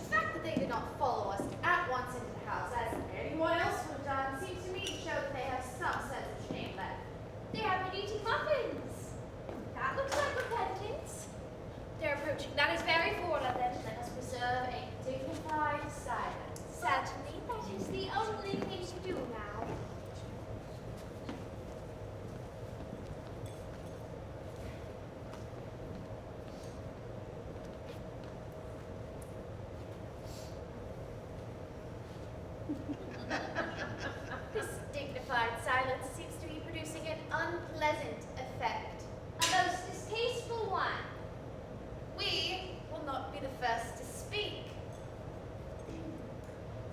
fact that they did not follow us at once into the house, as anyone else would have done, seems to me to show that they have some sense of shame left. They have been eating muffins. That looks like repentance. They're approaching. That is very forward of them. Let us preserve a dignified silence. Certainly, that is the only thing to do now. This dignified silence seems to be producing an unpleasant effect. A most distasteful one. We will not be the first to speak.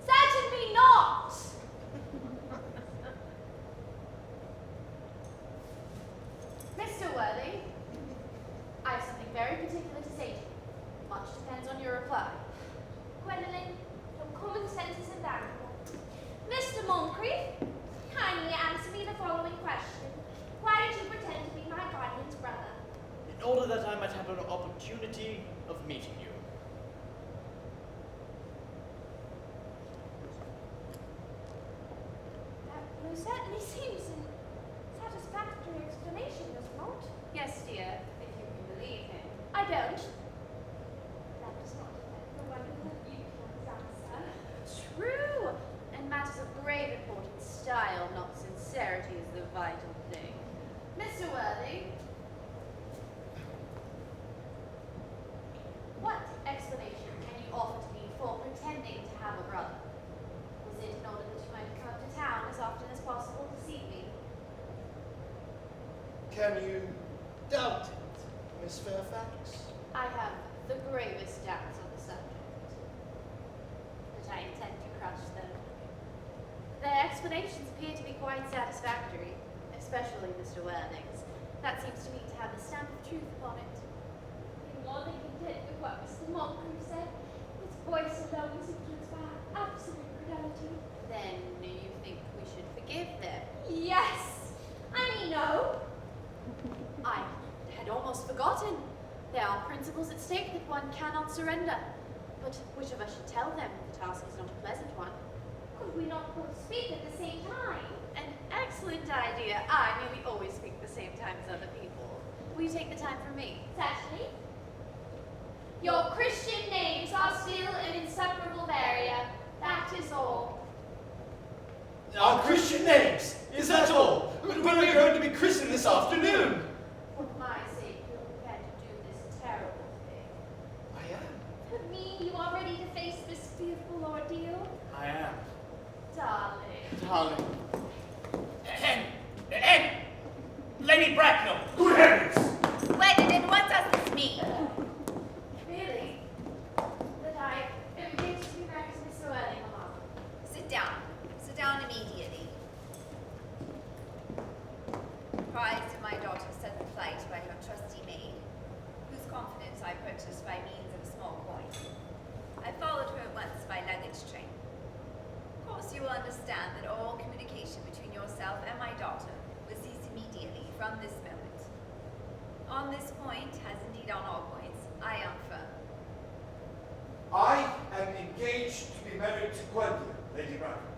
Certainly not! Mr. Worthing, I have something very particular to say to you. Much depends on your reply. Gwendolyn, your common sense is invaluable. Mr. Moncrief, kindly answer me the following question. Why did you pretend to be my guardian's brother? In order that I might have an opportunity of meeting you. That most certainly seems an satisfactory explanation, does it not? Yes, dear, if you can believe him. I don't. That does not affect the wonderful beauty of his answer. True. And matters of grave importance, style, not sincerity, is the vital thing. Mr. Worthing, what explanation can you offer to me for pretending to have a brother? Was it in order that you might come up to town as often as possible to see me? Can you doubt it, Miss Fairfax? I have the gravest doubts on the subject, but I intend to crush them. Their explanations appear to be quite satisfactory, especially Mr. Worthing's. That seems to me to have the stamp of truth upon it. I'm more than content with what Mr. Moncrief said. His voice alone is influenced by absolute fidelity. Then you think we should forgive them? Yes! I mean, no. I had almost forgotten. There are principles at stake that one cannot surrender. But which of us should tell them? The task is not a pleasant one. Could we not both speak at the same time? An excellent idea. I nearly always speak at the same time as other people. Will you take the time for me? Certainly. Your Christian names are still an inseparable barrier. That is all. Our Christian names! Is that all? When are we going to be christened this afternoon? For my sake, you're prepared to do this terrible thing. I am. For me, you are ready to face this fearful ordeal? I am. Darling. Darling. Lady Bracknell! Good heavens! Wait, then what does this mean? Really? That I am engaged to be married to Mr. Worthing, Mamma. Sit down. Sit down immediately. Apprised of my daughter's sudden flight by your trusty maid, whose confidence I purchased by means of a small coin, I followed her at once by luggage train. Of course, you will understand that all communication between yourself and my daughter will cease immediately from this moment. On this point, as indeed on all points, I am firm. I am engaged to be married to Gwendolyn, Lady Bracknell.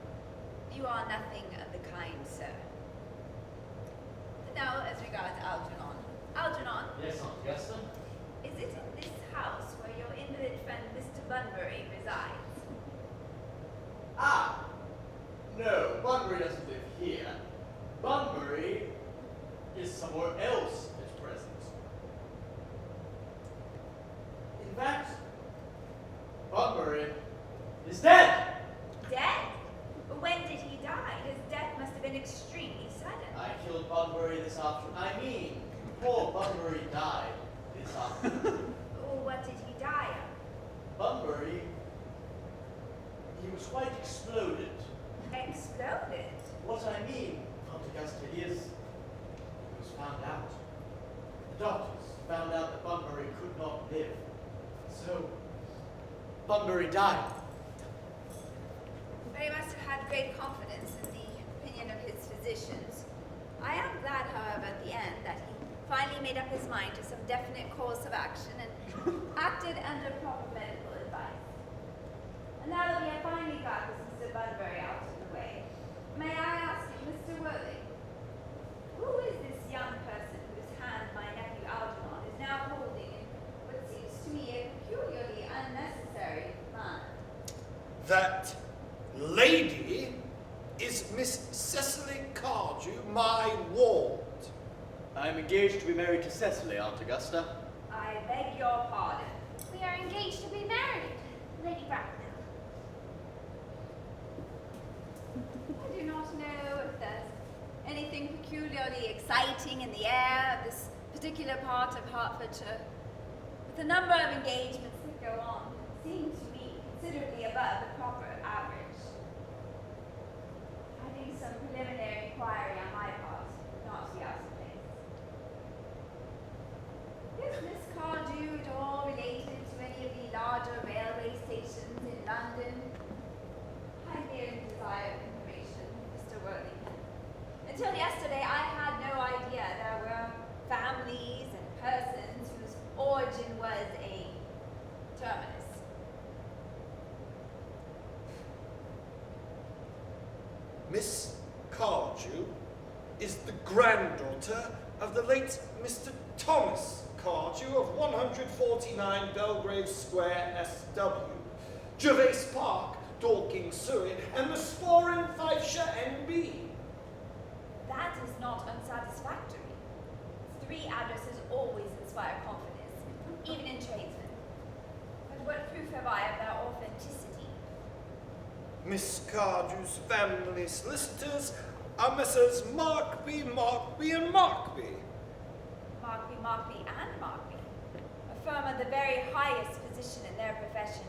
You are nothing of the kind, sir. But now, as regards Algernon. Algernon, Yes, Aunt Augusta? is it in this house where your invalid friend Mr. Bunbury resides? Ah! No, Bunbury doesn't live here. Bunbury is somewhere else at present. In fact, Bunbury is dead! Dead? But when did he die? His death must have been extremely sudden. I killed Bunbury this afternoon. I mean, poor Bunbury died this afternoon. Oh, what did he die of? Bunbury, he was quite exploded. Exploded? What I mean, Aunt Augusta, is he was found out. The doctors found out that Bunbury could not live. So, Bunbury died. But he must have had great confidence in the opinion of his physicians. I am glad, however, at the end that he made up his mind to some definite course of action and acted under proper medical advice. And now that we have finally got this Mr. Bunbury out of the way, may I ask you, Mr. Worthing, who is this young person whose hand my nephew Algernon is now holding in what seems to me a peculiarly unnecessary manner? That lady is Miss Cecily Cardew, my ward. I am engaged to be married to Cecily, Aunt Augusta. I beg your pardon. We are engaged to be married, Lady Bracknell. I do not know if there's anything peculiarly exciting in the air of this particular part of Hertfordshire, but the number of engagements that go on seem to me considerably above the proper average. I think some preliminary inquiry on my part would not be out of place. Is Miss Cardew at all related to any of the larger railway stations in London? I merely desire information, Mr. Worthing. Until yesterday, I had no idea there were families and persons whose origin was a terminus. Miss Cardew is the granddaughter of the late Mr. Thomas Cardew of 149 Belgrave Square, SW, Gervase Park, Dorking, Surrey, and the Spore in Fifeshire, NB. That is not unsatisfactory. 3 addresses always inspire confidence, even in tradesmen. But what proof have I of their authenticity? Miss Cardew's family solicitors are Messrs. Markby, and Markby. Markby, and Markby. A firm of the very highest position in their profession.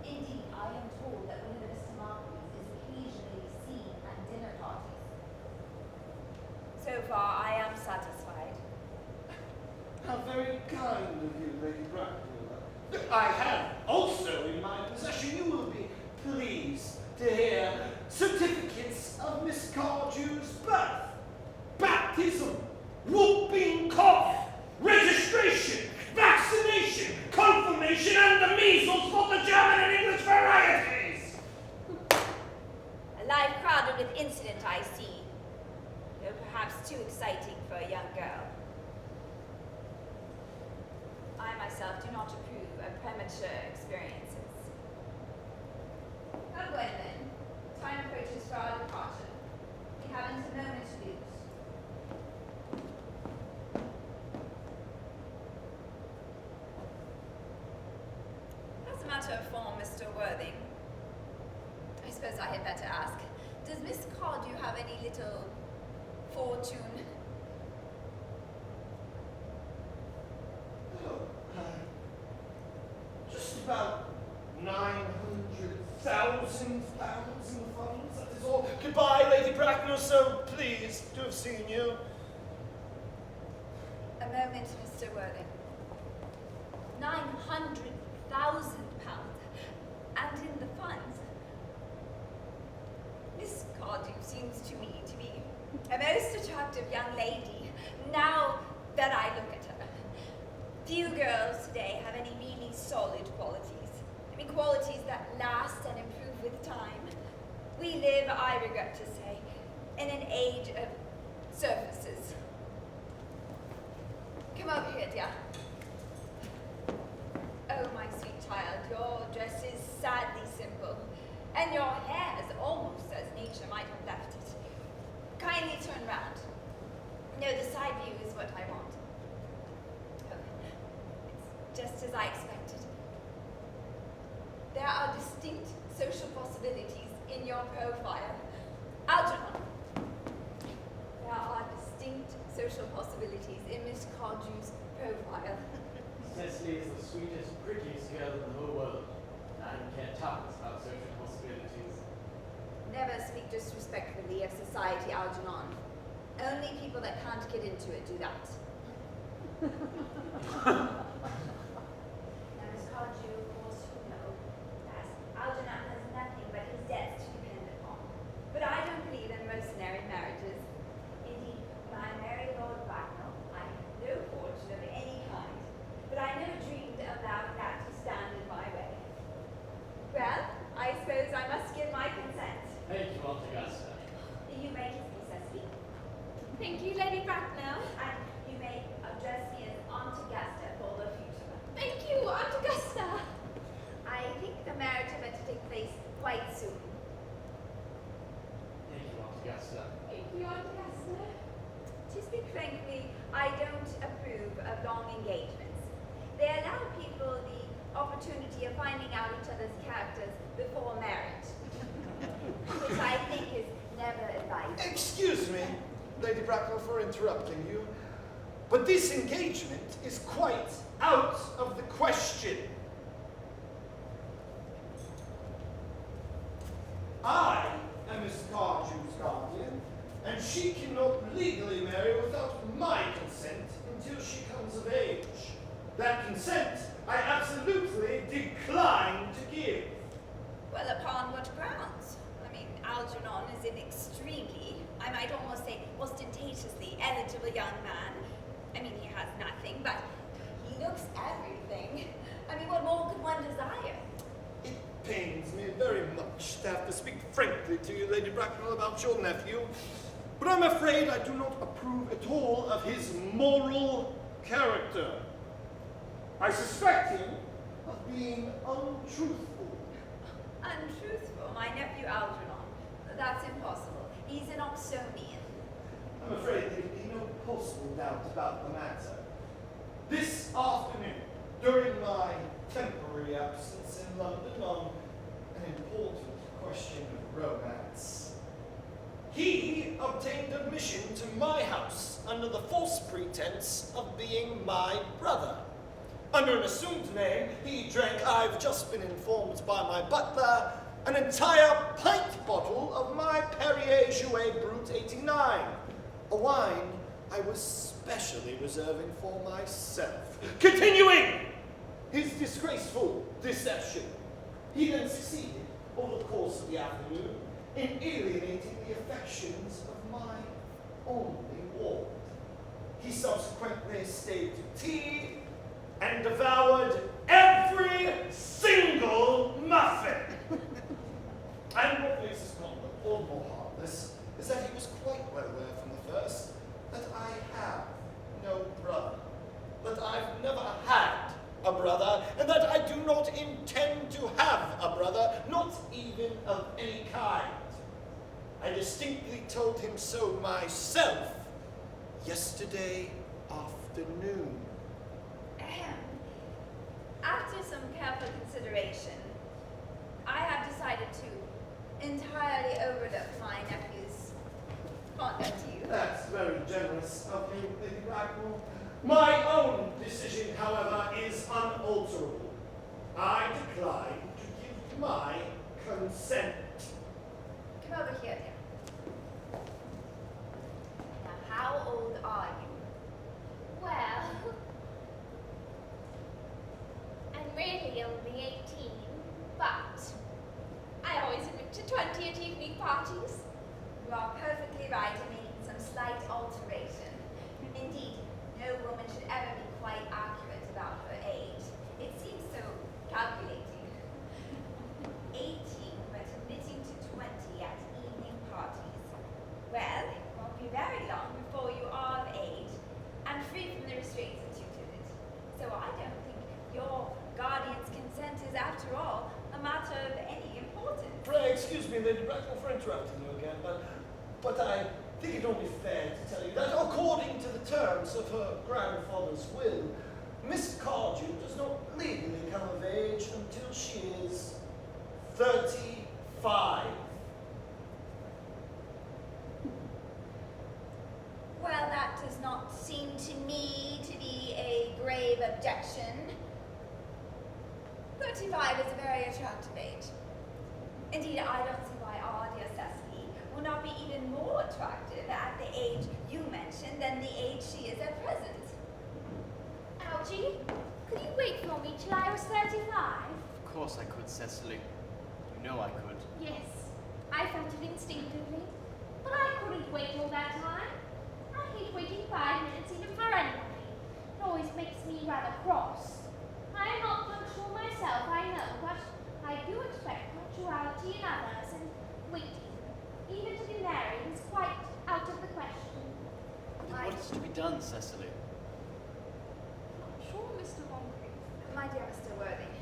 Indeed, I am told that one of Mr. Markby's is occasionally seen at dinner parties. So far, I am satisfied. How very kind of you, Lady Bracknell. I have also in my possession, you will be pleased to hear, certificates of Miss Cardew's birth, baptism, whooping cough, registration, vaccination, confirmation, and the measles for the German and English varieties. A life crowded with incident, I see, though perhaps too exciting for a young girl. I myself do not approve of premature experiences. Now, Gwendolyn, time approaches for our departure. We haven't a moment to lose. As a matter of form, Mr. Worthing, I suppose I had better ask, does Miss Cardew have any little fortune? Just about 900,000 pounds in the funds, that is all. Goodbye, Lady Bracknell, so pleased to have seen you. A moment, Mr. Worthing. 900,000 pounds, and in the funds. Miss Cardew seems to me to be a most attractive young lady, now that I look at her. Few girls today have any really solid qualities. I mean, qualities that last and improve with time. We live, I regret to say, in an age of surfaces. Come over here, dear. Oh, my sweet child, your dress is sadly simple, and your hair is almost as nature might have left it. Kindly turn round. No, the side view is what I want. Oh, it's just as I expected. There are distinct social possibilities in your profile. Algernon. There are distinct social possibilities in Miss Cardew's profile. Cecily is the sweetest, prettiest girl in the whole world. I don't care tuppence about social possibilities. Never speak disrespectfully of society, Algernon. Only people that can't get into it do that. Now, Miss Cardew, of course, you know that Algernon has nothing but his debts to depend upon. But I don't believe in mercenary marriages. Indeed, when I marry Lord Bracknell, I have no I don't approve of long engagements. They allow people the opportunity of finding out each other's characters before marriage, which I think is never advisable. Excuse me, Lady Bracknell, for interrupting you, but this engagement is quite out of the question. I am Miss Cardew's guardian, and she cannot legally marry without my consent until she comes of age. That consent I absolutely decline to give. Well, upon what grounds? I mean, Algernon is an extremely, I might almost say ostentatiously eligible young man. I mean, he has nothing, but he looks everything. I mean, what more could one desire? It pains me very much to have to speak frankly to you, Lady Bracknell, about your nephew, but I'm afraid I do not approve at all of his moral character. I suspect him of being untruthful. Untruthful, my nephew Algernon. That's impossible. He's an Oxonian. I'm afraid there can be no possible doubt about the matter. This afternoon, during my temporary absence in London on an important question of romance, he obtained admission to my house under the false pretense of being my brother. Under an assumed name, he drank, I've just been informed by my butler, an entire pint bottle of my Perrier Jouet Brut 89, a wine I was specially reserving for myself. Continuing his disgraceful deception, he then succeeded, over the course of the afternoon, in alienating the affections of my only ward. He subsequently stayed to tea and devoured every single muffin. And what makes his conduct all the more heartless is that he was quite well aware from the first that I have no brother, that I've never had a brother, and that I do not intend to have a brother, not even of any kind. I distinctly told him so myself yesterday afternoon. After some careful consideration, I have decided to entirely overlook my nephew's conduct to you. That's very generous of you, Lady Bracknell. My own decision, however, is unalterable. I decline to give my consent. Come over here, dear. Now, how old are you? Well, I'm really only 18, but I always admit to 20 at evening parties. You are perfectly right in making some slight alteration. Indeed, no woman should ever be quite accurate about her age. It seems so calculating. 18, but admitting to 20 at evening parties. Well, it won't be very long before you are of age and free from the restraints that you did it. So I don't think your guardian's consent is, after all, a matter of any importance. Pray excuse me, Lady Bracknell, for interrupting you again, but I think it only fair to tell you that according to the terms of her grandfather's will, Miss Cardew does not legally come of age until she is 35. Well, that does not seem to me to be a grave objection. 35 is a very attractive age. Indeed, I don't see why our dear Cecily will not be even more attractive at the age you mentioned than the age she is at present. Algie, could you wait for me till I was 35? Of course I could, Cecily. You know I could. Yes, I felt it instinctively, but I couldn't wait all that time. I hate waiting 5 minutes even for anybody. It always makes me rather cross. I am not punctual myself, I know, but I do expect punctuality in others, and waiting, even to be married, is quite out of the question. Then what is to be done, Cecily? Not sure, Mr. Moncrief. My dear Mr. Worthing,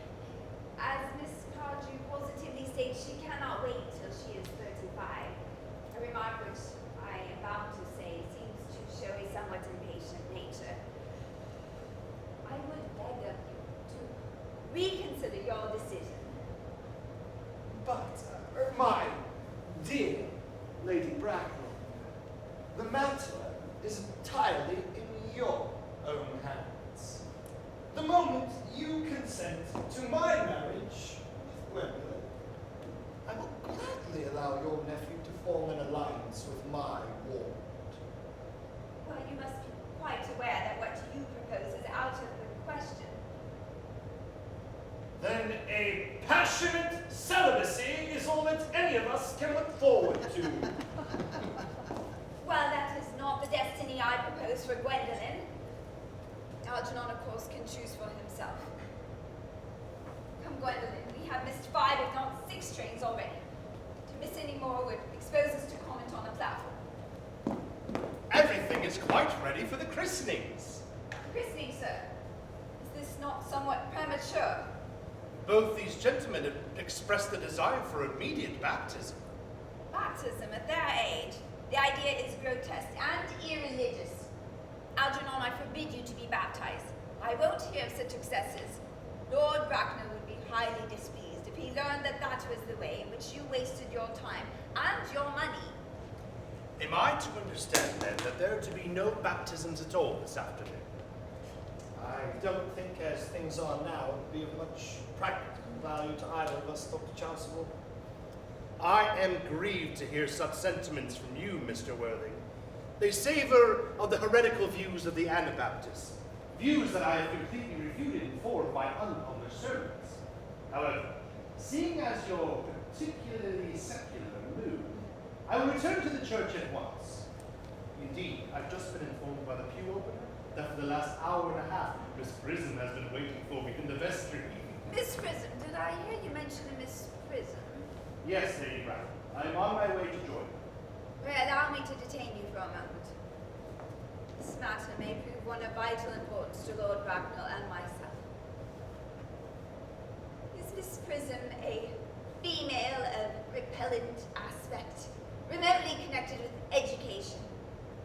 as Miss Cardew positively states she cannot wait till she is 35, a remark which I am bound to say seems to show a somewhat impatient nature. your decision. But, my dear Lady Bracknell, the matter is entirely in your own hands. The moment you consent to my marriage with Gwendolyn, I will gladly allow your nephew to form an alliance with my ward. Well, you must be quite aware that what you propose is out of the question. Then a passionate celibacy is all that any of us can look forward to. Well, that is not the destiny I propose for Gwendolyn. Algernon, of course, can choose for himself. Come, Gwendolyn, we have missed 5, if not 6 trains already. To miss any more would expose us to comment on the platform. Everything is quite ready for the christenings. Christening, sir. Is this not somewhat premature? Both these gentlemen have expressed the desire for immediate baptism. Baptism at their age? The idea is grotesque and irreligious. Algernon, I forbid you to be baptized. I won't hear of such excesses. Lord Bracknell would be highly displeased if he learned that that was the way in which you wasted your time and your money. Am I to understand, then, that there are to be no baptisms at all this afternoon? I don't think, as things are now, it would be of much practical value to either of us, Dr. Chancellor. I am grieved to hear such sentiments from you, Mr. Worthing. They savor of the heretical views of the Anabaptists, views that I have completely refuted in 4 of my unpublished sermons. However, seeing as your particularly secular mood, I will return to the church at once. Indeed, I've just been informed by the pew opener that for the last hour and a half, Miss Prism has been waiting for me in the vestry. Miss Prism, did I hear you mention a Miss Prism? Yes, Lady Brown. I am on my way to join you. Well, allow me to detain you for a moment. This matter may prove one of vital importance to Lord Bracknell and myself. Is Miss Prism a female of repellent aspect, remotely connected with education?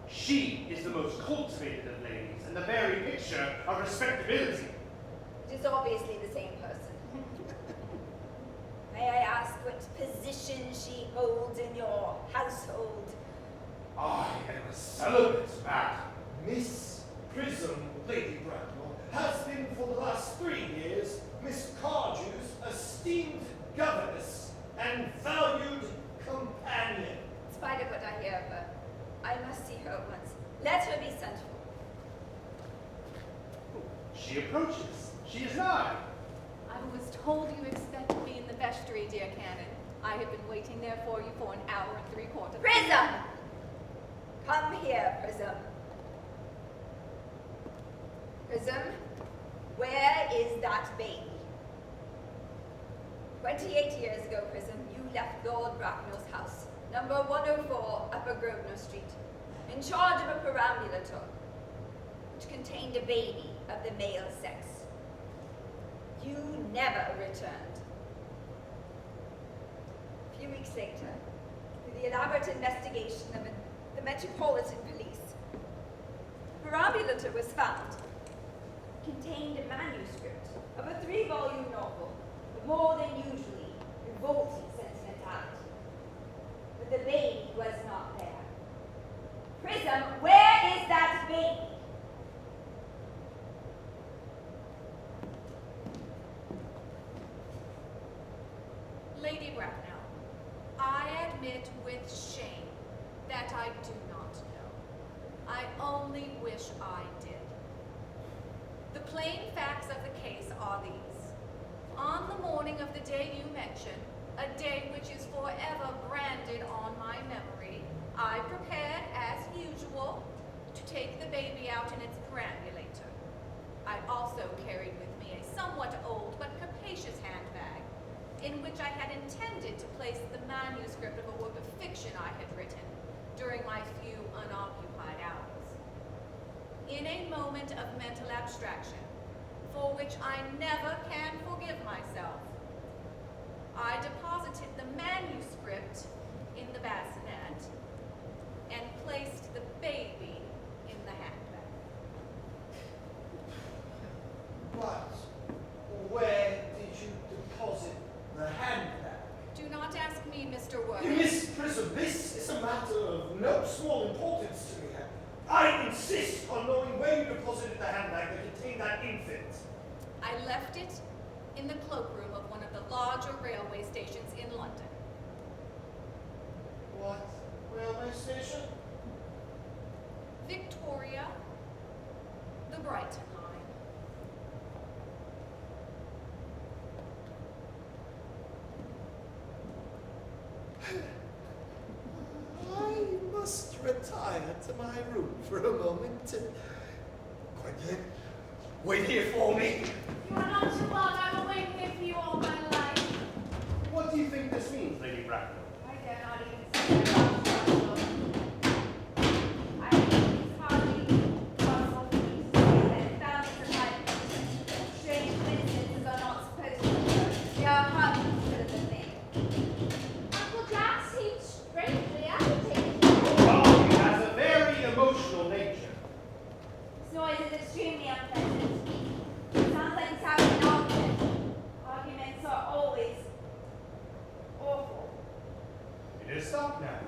She is the most cultivated of ladies, and the very picture of respectability. It is obviously the same person. May I ask what position she holds in your household? I am a celibate man. Miss Prism, Lady Bracknell, has been for the last 3 years Miss Cardew's esteemed governess and valued companion. In spite of what I hear of her, I must see her at once. Let her be sent for. She approaches. She is nigh. I was told you expect to be in the vestry, dear Canon. I have been waiting there for you for an hour and 3/4. Prism! Come here, Prism. Prism, where is that baby? 28 years ago, Prism, you left Lord Bracknell's house, number 104, Upper Grosvenor Street, in charge of a perambulator, which contained a baby of the male sex. You never returned. A few weeks later, through the elaborate investigation of the Metropolitan Police, the perambulator was found. It contained a manuscript of a 3-volume novel with more than usually revolting sentimentality. But the baby was not there. Prism, where is that baby? Lady Bracknell, I admit with shame that I do not know. I only wish I did. The plain facts of the case are these. On the morning of the day you mention, a day which is forever branded on my memory, I prepared, as usual, to take the baby out in its perambulator. I also carried with me a somewhat old but capacious handbag, in which I had intended to place the manuscript of a work of fiction I had written during my few unoccupied hours. In a moment of mental abstraction, for which I never can forgive myself, I deposited the manuscript in the bassinet and placed the baby in the handbag. But where did you left it in the cloakroom of one of the larger railway stations in London. What railway station? Victoria, the Brighton line. I must retire to my room for a moment. Gwendolyn, wait here for me. You are not too long. I will wait here for you all my life. What do you think this means, Lady Bracknell? I dare not even say I think it's hardly possible for me to say that founders of life, strange coincidences are not supposed to occur. They are hardly considered a thing. Uncle Jack seems strangely agitated. Oh, he has a very emotional nature. This noise is extremely unpleasant. It sounds like he's having an argument. Arguments are always awful. It is stopped now.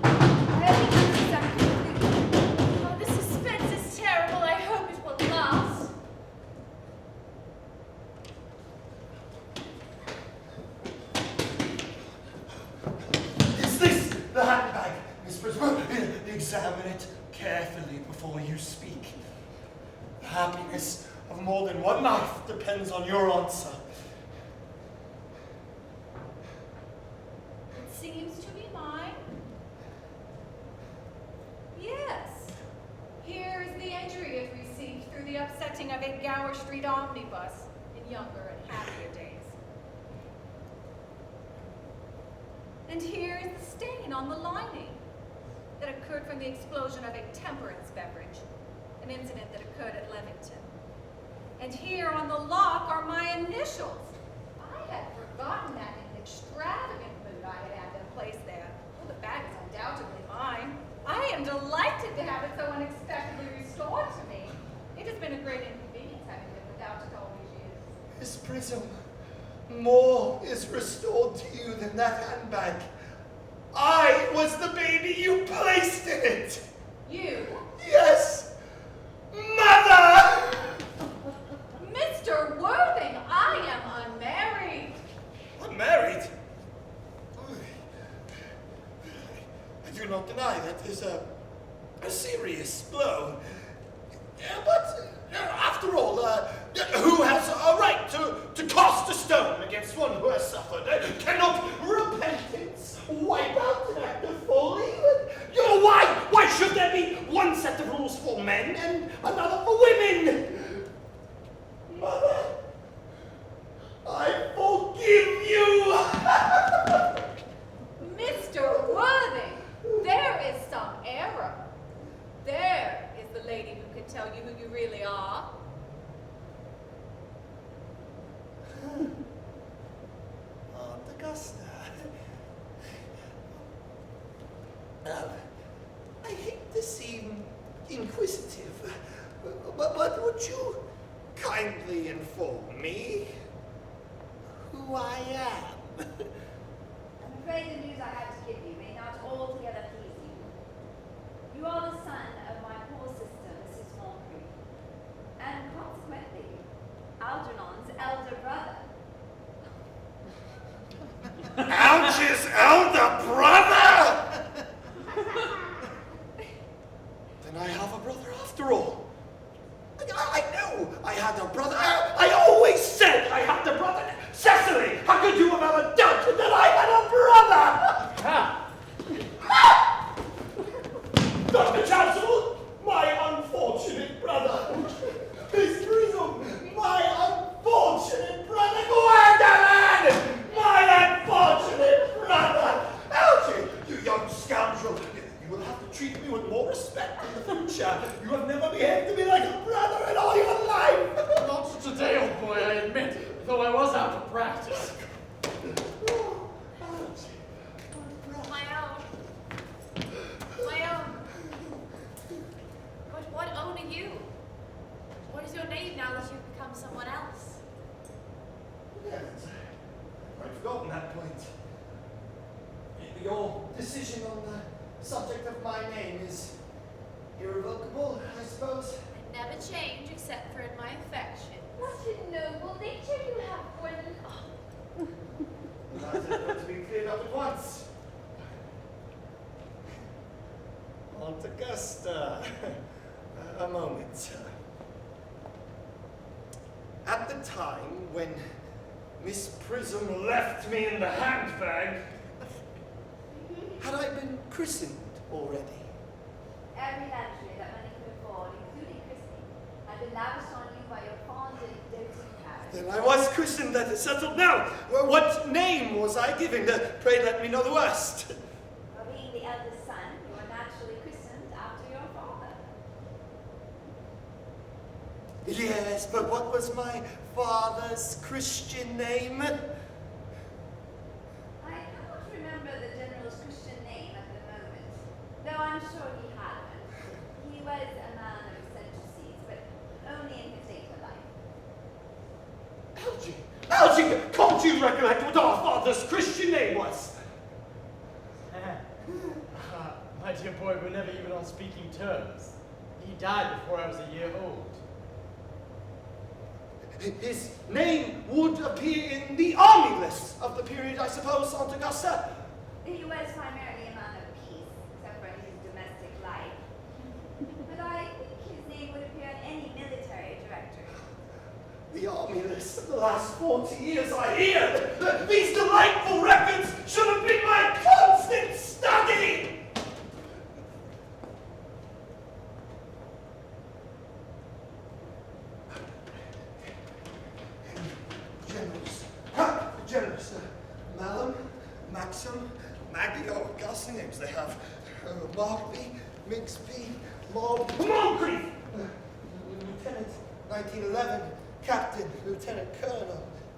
I hope he comes to some conclusion. Oh, the suspense is terrible. I hope it will last. Is this the handbag, Miss Brisbane? Examine it carefully before you speak. The happiness of more than one life depends on your answer. It seems to be mine. Yes. Here is the injury it received through the upsetting of a Gower Street omnibus in younger and happier days. And here is the stain on the lining that occurred from the explosion of a temperance beverage, an incident that occurred at Leamington. And here on the lock are my initials. I had forgotten that in the extravagant mood I had them placed there. Well, the bag is undoubtedly mine. I am delighted to have it so unexpectedly restored to me. It has been a great inconvenience having been without it all these years. Miss Prism, more is restored to you than that handbag. I was the baby you placed in it. You, Yes, Mother! Mr. Worthing, I am unmarried. Unmarried? I do not deny that is a serious blow. But after all, who has a right to cast a stone against one who has suffered? Cannot repentance wipe out an act of folly? You know, why should there be one set of rules for men and another for women? Mother, I forgive you! Mr. Worthing, there is some error. There is the lady who can tell you who you really are. Aunt Augusta. I hate to seem inquisitive, but would you kindly inform me who I am? I'm afraid the news I have to give you may not altogether please you. You are the son of my poor sister, Mrs. Mulgrave, and consequently, Algernon's elder brother. Algy's elder brother? Then I have a brother after all. I knew I had a brother. I always said I had a brother. Cecily, how could you have ever doubted that I had a brother? Dr. Chancellor, my unfortunate brother. Miss Prism, my unfortunate brother. Gwendolyn, my unfortunate brother. Algy, you young scoundrel. You will have to treat me with more respect in the future. You have never behaved to me like a brother in all your life. Not today, old boy, I admit, though I was out of practice. Oh, Algy, my brother. My own. My own. But what own are you? What is your name now that you've become someone else? Yes, I've forgotten that point. Your decision on the subject of my name is irrevocable, I suppose. I never change except for in my affection. No, What a noble nature you have, Gordon. Oh, That is going to be cleared up at once. Aunt Augusta, a moment. At the time when Miss Prism left me in the handbag, had I been christened already? Every luxury that money could afford, including christening, had been lavished on you by your fond and doting parents. Then I was christened, that is settled now. Well, what name was I given? Pray let me know the worst. For being the eldest son, you were naturally christened after your father. Yes, but what was my father's Christian name? I cannot remember the general's Christian name at the moment, though I'm sure he had one. He was a man of eccentricities, but only in his later life. Algy, can't you recollect what our father's Christian name was? My dear boy, we're never even on speaking terms. He died before I was a year old. His name would appear in the army list of the period, I suppose, Aunt Augusta. He was primarily a man of peace, except for his domestic life. But I think his name would appear in any military directory. The army list of the last 40 years, I hear that these delightful records should have been my constant study. Generals. Malum, Maxim, Maggie, oh, ghastly names they have. Markby, Migsby, Moncrief, Lieutenant, 1911, Captain, Lieutenant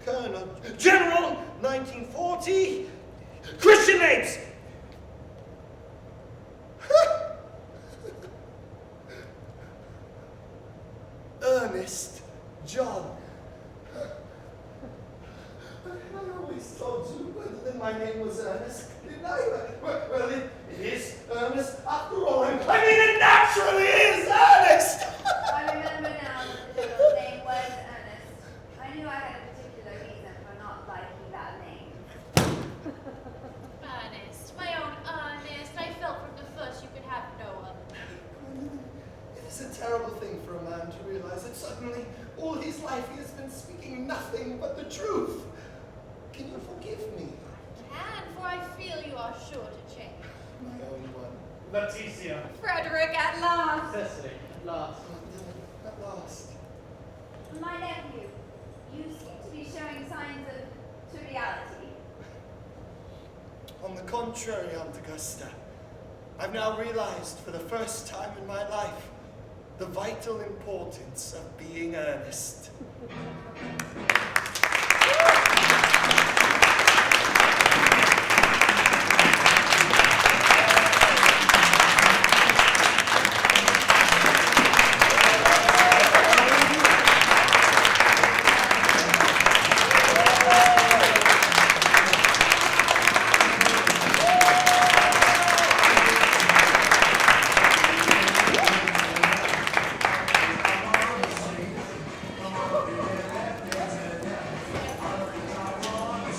Colonel, General, 1940, Christian names! Earnest, John. I always told you that my name was Earnest, didn't I? Well, it is Earnest after all. I mean, it naturally is Earnest! I remember now that the general's name was Ernest. I knew I had a particular reason for not liking that name. Ernest, my own Ernest. I felt from the first you could have no other. It is a terrible thing for a man to realize that suddenly all his life he has been speaking nothing but the truth. Can you forgive me? Can, for I feel you are sure to change. My own one. Leticia. Frederick, at last. Cecily, at last. At last. My nephew, you seem to be showing signs of triviality. On the contrary, Aunt Augusta, I've now realized for the first time in my life the vital importance of being earnest.